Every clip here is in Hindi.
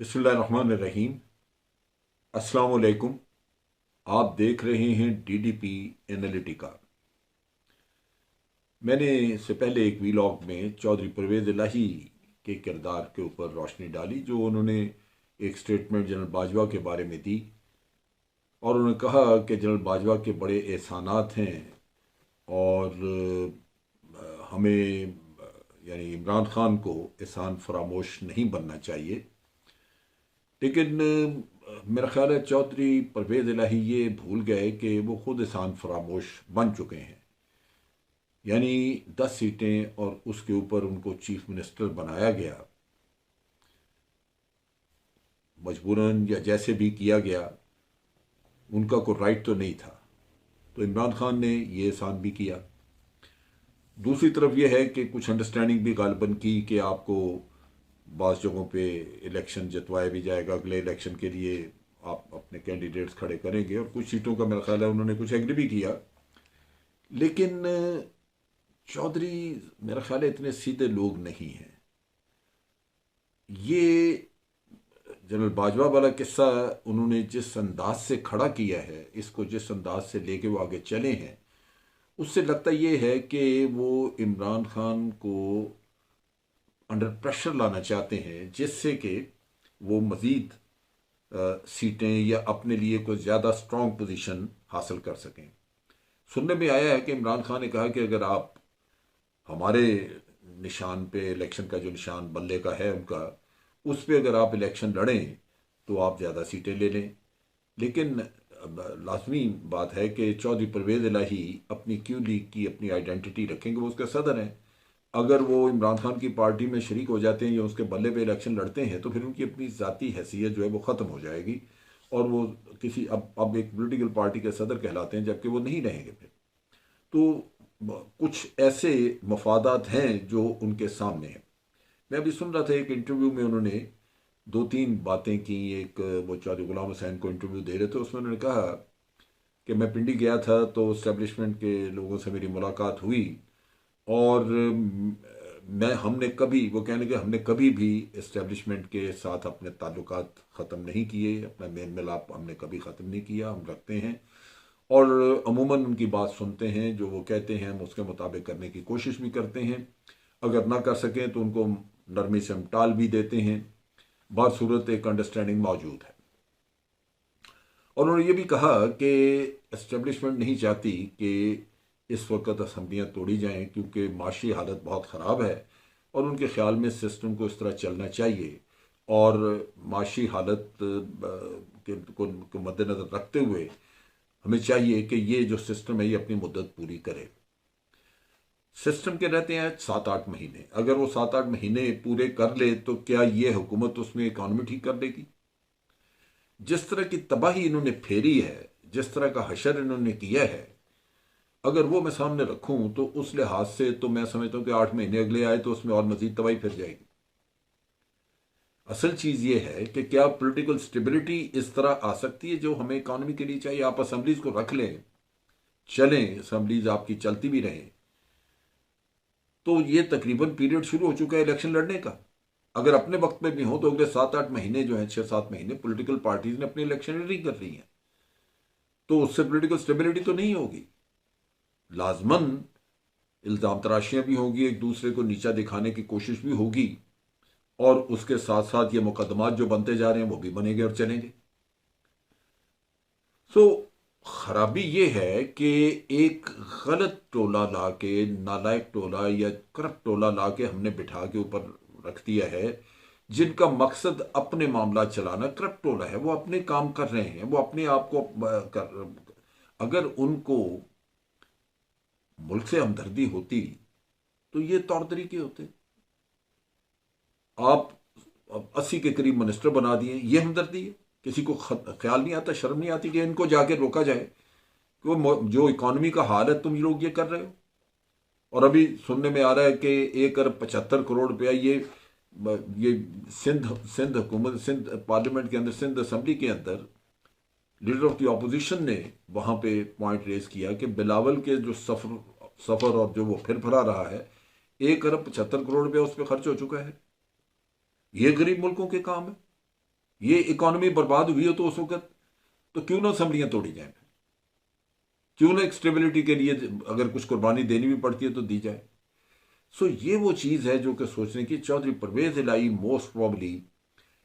बिस्मिल्लाहिर्रहमानिर्रहीम। अस्सलाम वालेकुम। आप देख रहे हैं डीडीपी एनालिटिका। मैंने इससे पहले एक वीलॉग में चौधरी परवेज़ इलाही के किरदार के ऊपर रोशनी डाली, जो उन्होंने एक स्टेटमेंट जनरल बाजवा के बारे में दी और उन्होंने कहा कि जनरल बाजवा के बड़े एहसानात हैं और हमें यानी इमरान खान को एहसान फरामोश नहीं बनना चाहिए। लेकिन मेरा ख्याल है चौधरी परवेज़ इलाही ये भूल गए कि वो खुद एहसान फरामोश बन चुके हैं। यानी 10 सीटें और उसके ऊपर उनको चीफ मिनिस्टर बनाया गया, मजबूरन या जैसे भी किया गया, उनका कोई राइट तो नहीं था। तो इमरान खान ने ये एहसान भी किया। दूसरी तरफ यह है कि कुछ अंडरस्टैंडिंग भी गालिबन की कि आपको बाज़ जगहों पे इलेक्शन जितवाया भी जाएगा, अगले इलेक्शन के लिए आप अपने कैंडिडेट्स खड़े करेंगे, और कुछ सीटों का मेरा ख्याल है उन्होंने कुछ एग्री भी किया। लेकिन चौधरी मेरा ख्याल है इतने सीधे लोग नहीं हैं। ये जनरल बाजवा वाला किस्सा उन्होंने जिस अंदाज से खड़ा किया है, इसको जिस अंदाज से लेके वो आगे चले हैं, उससे लगता ये है कि वो इमरान खान को अंडर प्रेशर लाना चाहते हैं, जिससे कि वो मज़ीद सीटें या अपने लिए कोई ज़्यादा स्ट्रॉन्ग पोजीशन हासिल कर सकें। सुनने में आया है कि इमरान खान ने कहा कि अगर आप हमारे निशान पे, इलेक्शन का जो निशान बल्ले का है उनका, उस पे अगर आप इलेक्शन लड़ें तो आप ज़्यादा सीटें ले लें। लेकिन लाजमी बात है कि चौधरी परवेज़ इलाही अपनी क्यू लीग की अपनी आइडेंटिटी रखेंगे, वो उसके सदर हैं। अगर वो इमरान खान की पार्टी में शरीक हो जाते हैं या उसके बल्ले पे इलेक्शन लड़ते हैं तो फिर उनकी अपनी ज़ाती हैसियत जो है वो ख़त्म हो जाएगी और वो किसी अब एक पॉलिटिकल पार्टी के सदर कहलाते हैं, जबकि वो नहीं रहेंगे फिर। तो कुछ ऐसे मफादात हैं जो उनके सामने हैं। मैं अभी सुन रहा था एक इंटरव्यू में उन्होंने दो तीन बातें की। एक वो चौधरी गुलाम हुसैन को इंटरव्यू दे रहे थे, उसमें उन्होंने कहा कि मैं पिंडी गया था तो इस्टेब्लिशमेंट के लोगों से मेरी मुलाकात हुई और मैं हमने कभी, वो कहने के हमने कभी भी इस्टेब्लिशमेंट के साथ अपने ताल्लुकात ख़त्म नहीं किए, अपना मेल मिलाप हमने कभी ख़त्म नहीं किया, हम रखते हैं और अमूमन उनकी बात सुनते हैं, जो वो कहते हैं हम उसके मुताबिक करने की कोशिश भी करते हैं। अगर ना कर सकें तो उनको नरमी से हम टाल भी देते हैं। बात सूरत एक अंडरस्टैंडिंग मौजूद है। और उन्होंने ये भी कहा कि इस्टेब्लिशमेंट नहीं चाहती कि इस वक्त असम्बलियाँ तोड़ी जाएं, क्योंकि माशी हालत बहुत ख़राब है और उनके ख्याल में सिस्टम को इस तरह चलना चाहिए और माशी हालत को मद्देनज़र रखते हुए हमें चाहिए कि ये जो सिस्टम है ये अपनी मुद्दत पूरी करे। सिस्टम के रहते हैं 7-8 महीने, अगर वो 7-8 महीने पूरे कर ले तो क्या ये हुकूमत उसमें इकॉनमी ठीक कर देगी? जिस तरह की तबाही इन्होंने फेरी है, जिस तरह का हशर इन्होंने किया है, अगर वो मैं सामने रखूं तो उस लिहाज से तो मैं समझता हूं कि 8 महीने अगले आए तो उसमें और मजीद तबाही फिर जाएगी। असल चीज ये है कि क्या पॉलिटिकल स्टेबिलिटी इस तरह आ सकती है जो हमें इकॉनमी के लिए चाहिए? आप असम्बलीज को रख लें, चलें, असम्बलीज आपकी चलती भी रहें, तो ये तकरीबन पीरियड शुरू हो चुका है इलेक्शन लड़ने का। अगर अपने वक्त में भी हो तो अगले 7-8 महीने जो है, 6-7 महीने पॉलिटिकल पार्टीज ने अपनी इलेक्शनरी कर रही है, तो उससे पॉलिटिकल स्टेबिलिटी तो नहीं होगी। लाजमन इल्ज़ाम तराशियां भी होंगी, एक दूसरे को नीचा दिखाने की कोशिश भी होगी और उसके साथ साथ ये मुकदमात जो बनते जा रहे हैं वो भी बनेंगे और चलेंगे। सो खराबी ये है कि एक गलत टोला ला के, नालायक टोला या करप्ट टोला ला के हमने बिठा के ऊपर रख दिया है, जिनका मकसद अपने मामला चलाना। करप्ट टोला है, वो अपने काम कर रहे हैं, वो अपने आप को अगर उनको मुल्क से हमदर्दी होती तो ये तौर तरीके होते। आप 80 के करीब मिनिस्टर बना दिए, ये हमदर्दी है? किसी को ख्याल नहीं आता, शर्म नहीं आती कि इनको जाके रोका जाए कि वो जो इकॉनमी का हाल है तुम लोग ये कर रहे हो? और अभी सुनने में आ रहा है कि 1 अरब 75 करोड़ रुपया ये सिंध सिंध हुकूमत, सिंध पार्लियामेंट के अंदर, सिंध असम्बली के अंदर लीडर ऑफ द ऑपोजिशन ने वहां पे पॉइंट रेज किया कि बिलावल के जो सफर और जो वो फिर फरा रहा है, 1 अरब 75 करोड़ रुपया उस पर खर्च हो चुका है। ये गरीब मुल्कों के काम है। ये इकोनॉमी बर्बाद हुई हो तो उस वक्त तो क्यों ना असम्बलियां तोड़ी जाए, क्यों ना एक स्टेबिलिटी के लिए अगर कुछ कुर्बानी देनी भी पड़ती है तो दी जाए। सो ये वो चीज़ है जो कि सोचने की। चौधरी परवेज इलाही मोस्ट प्रॉबली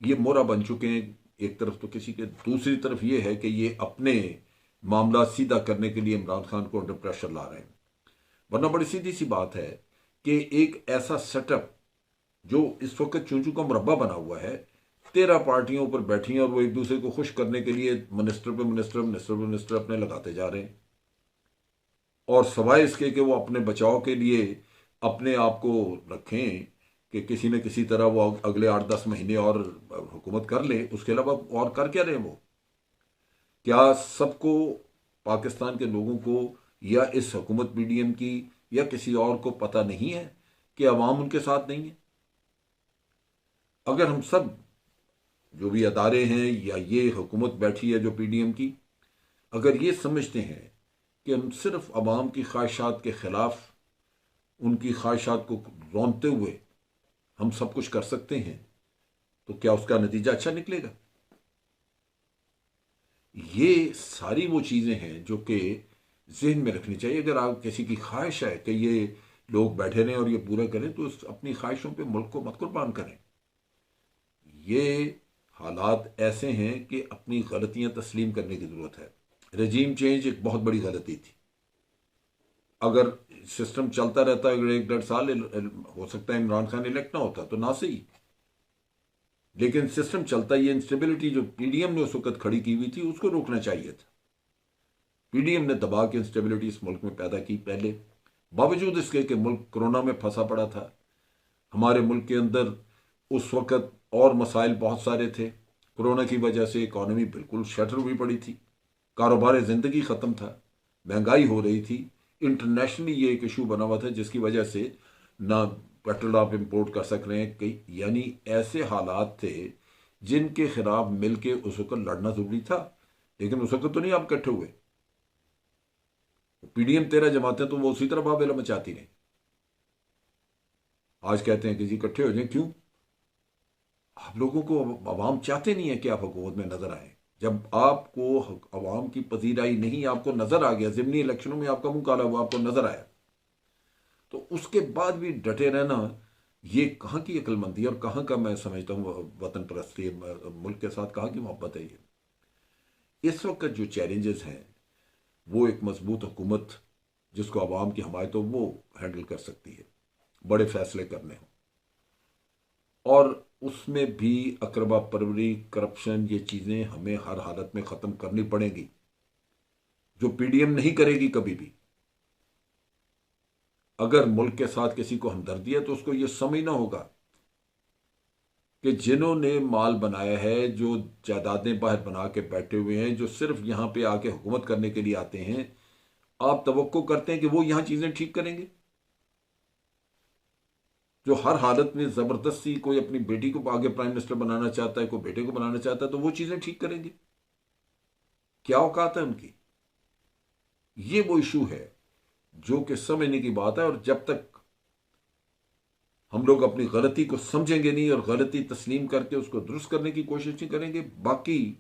ये मोरा बन चुके हैं एक तरफ तो किसी के, दूसरी तरफ ये है कि ये अपने मामला सीधा करने के लिए इमरान खान को अंडर प्रेशर ला रहे हैं। वरना बड़ी सीधी सी बात है कि एक ऐसा सेटअप जो इस वक्त चूंचू का मुरब्बा बना हुआ है, 13 पार्टियों पर बैठी हैं और वो एक दूसरे को खुश करने के लिए मिनिस्टर पे मिनिस्टर मिनिस्टर पे मिनिस्टर अपने लगाते जा रहे हैं, और सवाए इसके कि वो अपने बचाव के लिए अपने आप को रखें कि किसी न किसी तरह वो अगले 8-10 महीने और हुकूमत कर ले। उसके अलावा और कर क्या रहे हैं वो? क्या सबको, पाकिस्तान के लोगों को या इस हुकूमत पीडीएम की या किसी और को पता नहीं है कि अवाम उनके साथ नहीं है? अगर हम सब जो भी अदारे हैं या ये हुकूमत बैठी है जो पीडीएम की, अगर ये समझते हैं कि हम सिर्फ अवाम की ख्वाहिशात के खिलाफ, उनकी ख्वाहिशात को रौंदते हुए हम सब कुछ कर सकते हैं, तो क्या उसका नतीजा अच्छा निकलेगा? ये सारी वो चीज़ें हैं जो कि जहन में रखनी चाहिए। अगर आप किसी की ख्वाहिश है कि ये लोग बैठे रहें और ये पूरा करें, तो अपनी ख्वाहिशों पे मुल्क को मत कुर्बान करें। ये हालात ऐसे हैं कि अपनी गलतियां तस्लीम करने की ज़रूरत है। रजीम चेंज एक बहुत बड़ी गलती थी। अगर सिस्टम चलता रहता, अगर 1-1.5 साल हो सकता है इमरान खान इलेक्ट ना होता तो ना सही, लेकिन सिस्टम चलता, ये इंस्टेबिलिटी जो पीडीएम ने उस वक्त खड़ी की हुई थी उसको रोकना चाहिए था। पीडीएम ने दबा के इंस्टेबिलिटी इस मुल्क में पैदा की पहले, बावजूद इसके कि मुल्क कोरोना में फंसा पड़ा था। हमारे मुल्क के अंदर उस वक्त और मसाइल बहुत सारे थे। कोरोना की वजह से इकॉनमी बिल्कुल शटर हुई पड़ी थी, कारोबार ज़िंदगी ख़त्म था, महंगाई हो रही थी। इंटरनेशनली ये एक इशू बना हुआ था जिसकी वजह से ना पेट्रोल आप इंपोर्ट कर सक रहे हैं कई, यानी ऐसे हालात थे जिनके खिलाफ मिलके उस वक्त लड़ना जरूरी था। लेकिन उस वक्त तो नहीं आप इकट्ठे हुए। पीडीएम 13 जमातें तो वो उसी तरह बाबेला मचाती रही। आज कहते हैं कि जी इकट्ठे हो जाए, क्यों? आप लोगों को अवाम चाहते नहीं है कि आप हुकूमत में नजर आए। जब आपको अवाम की पजीराई नहीं, आपको नजर आ गया, ज़िमनी इलेक्शनों में आपका मुंह काला हुआ, आपको नजर आया, तो उसके बाद भी डटे रहना, ये कहाँ की अक्लमंदी और कहाँ का, मैं समझता हूँ, वतन परस्ती, मुल्क के साथ कहाँ की मोहब्बत है ये। इस वक्त जो चैलेंजेस हैं वो एक मजबूत हुकूमत जिसको अवाम की हमायत हो वो हैंडल कर सकती है, बड़े फैसले करने हों, और उसमें भी अकरबा परवरी, करप्शन, ये चीज़ें हमें हर हालत में ख़त्म करनी पड़ेंगी, जो पीडीएम नहीं करेगी कभी भी। अगर मुल्क के साथ किसी को हमदर्दी है तो उसको ये समझना होगा कि जिन्होंने माल बनाया है, जो जायदादें बाहर बना के बैठे हुए हैं, जो सिर्फ यहां पे आके हुकूमत करने के लिए आते हैं, आप तवक्को करते हैं कि वो यहां चीजें ठीक करेंगे? जो हर हालत में जबरदस्ती कोई अपनी बेटी को आगे प्राइम मिनिस्टर बनाना चाहता है, कोई बेटे को बनाना चाहता है, तो वो चीजें ठीक करेंगे? क्या औकात है उनकी? ये वो इशू है जो कि समझने की बात है। और जब तक हम लोग अपनी गलती को समझेंगे नहीं और गलती तस्लीम करके उसको दुरुस्त करने की कोशिश नहीं करेंगे, बाकी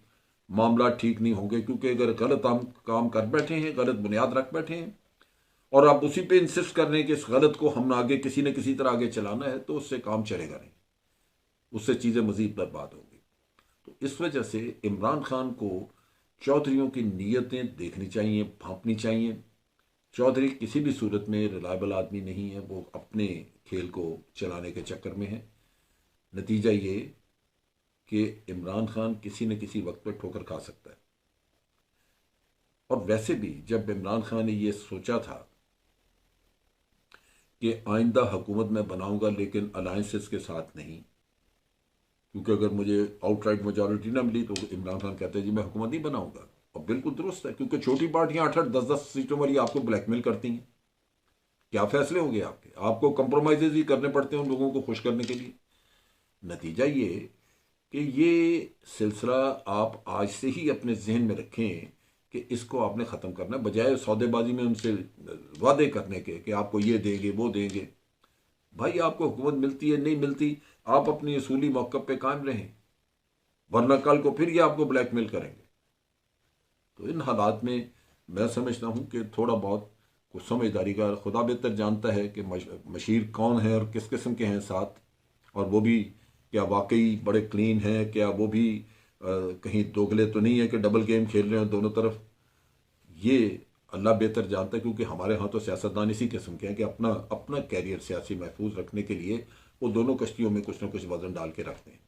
मामला ठीक नहीं होंगे। क्योंकि अगर गलत हम काम कर बैठे हैं, गलत बुनियाद रख बैठे हैं, और आप उसी पे इंसिस्ट कर रहे हैं कि इस गलत को हम आगे किसी न किसी तरह आगे चलाना है, तो उससे काम चलेगा नहीं, उससे चीज़ें मजीद बर्बाद होंगी। तो इस वजह से इमरान खान को चौधरियों की नीयतें देखनी चाहिए, भांपनी चाहिए। चौधरी किसी भी सूरत में रिलायबल आदमी नहीं है, वो अपने खेल को चलाने के चक्कर में है। नतीजा ये कि इमरान खान किसी न किसी वक्त पर ठोकर खा सकता है। और वैसे भी जब इमरान खान ने ये सोचा था कि आइंदा हुकूमत मैं बनाऊंगा लेकिन अलायंसेस के साथ नहीं, क्योंकि अगर मुझे आउटराइट मेजॉरिटी ना मिली तो इमरान खान कहते हैं जी मैं हुकूमत नहीं बनाऊंगा। और बिल्कुल दुरुस्त है, क्योंकि छोटी पार्टियां 8-8, 10-10 सीटों वाली आपको ब्लैकमेल करती हैं। क्या फैसले होंगे आपके? आपको कंप्रोमाइजेज ही करने पड़ते हैं उन लोगों को खुश करने के लिए। नतीजा ये कि ये सिलसिला आप आज से ही अपने जहन में रखें कि इसको आपने ख़त्म करना है, बजाय सौदेबाजी में उनसे वादे करने के कि आपको ये देंगे वो देंगे। भाई आपको हुकूमत मिलती है नहीं मिलती, आप अपनी असूली मौक़िफ़ पे कायम रहें। वरना कल को फिर ये आपको ब्लैकमेल करेंगे। तो इन हालात में मैं समझता हूँ कि थोड़ा बहुत कुछ समझदारी का, खुदा बेहतर जानता है कि मशीर कौन है और किस किस्म के हैं साथ, और वो भी क्या वाकई बड़े क्लीन हैं, क्या वो भी कहीं दोगले तो नहीं है कि डबल गेम खेल रहे हैं दोनों तरफ। ये अल्लाह बेहतर जानता है, क्योंकि हमारे यहाँ तो सियासतदान इसी किस्म के हैं कि अपना अपना कैरियर सियासी महफूज रखने के लिए वो दोनों कश्तियों में कुछ ना कुछ वजन डाल के रखते हैं।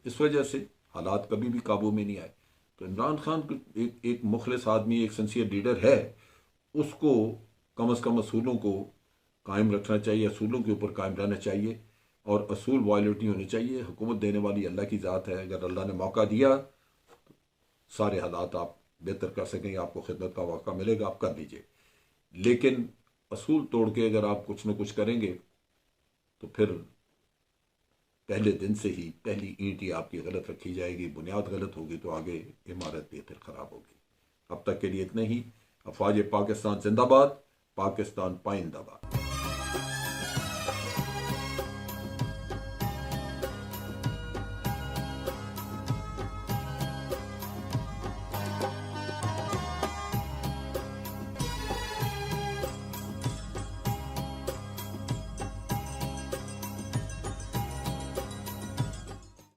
इस वजह से हालात कभी भी काबू में नहीं आए। तो इमरान खान एक मुखलिस आदमी, एक सिंसियर लीडर है, उसको कम अज़ कम असूलों को कायम रखना चाहिए, असूलों के ऊपर कायम रहना चाहिए, और असूल वायलेट नहीं होने चाहिए। हुकूमत देने वाली अल्लाह की ज़ात है, अगर अल्लाह ने मौका दिया सारे हालात आप बेहतर कर सकेंगे, आपको खिदमत का मौका मिलेगा, आप कर लीजिए। लेकिन असूल तोड़ के अगर आप कुछ न कुछ करेंगे तो फिर पहले दिन से ही पहली ईंट ही आपकी गलत रखी जाएगी, बुनियाद गलत होगी तो आगे इमारत भी फिर खराब होगी। अब तक के लिए इतना ही। अफवाज पाकिस्तान जिंदाबाद, पाकिस्तान पाइंदाबाद।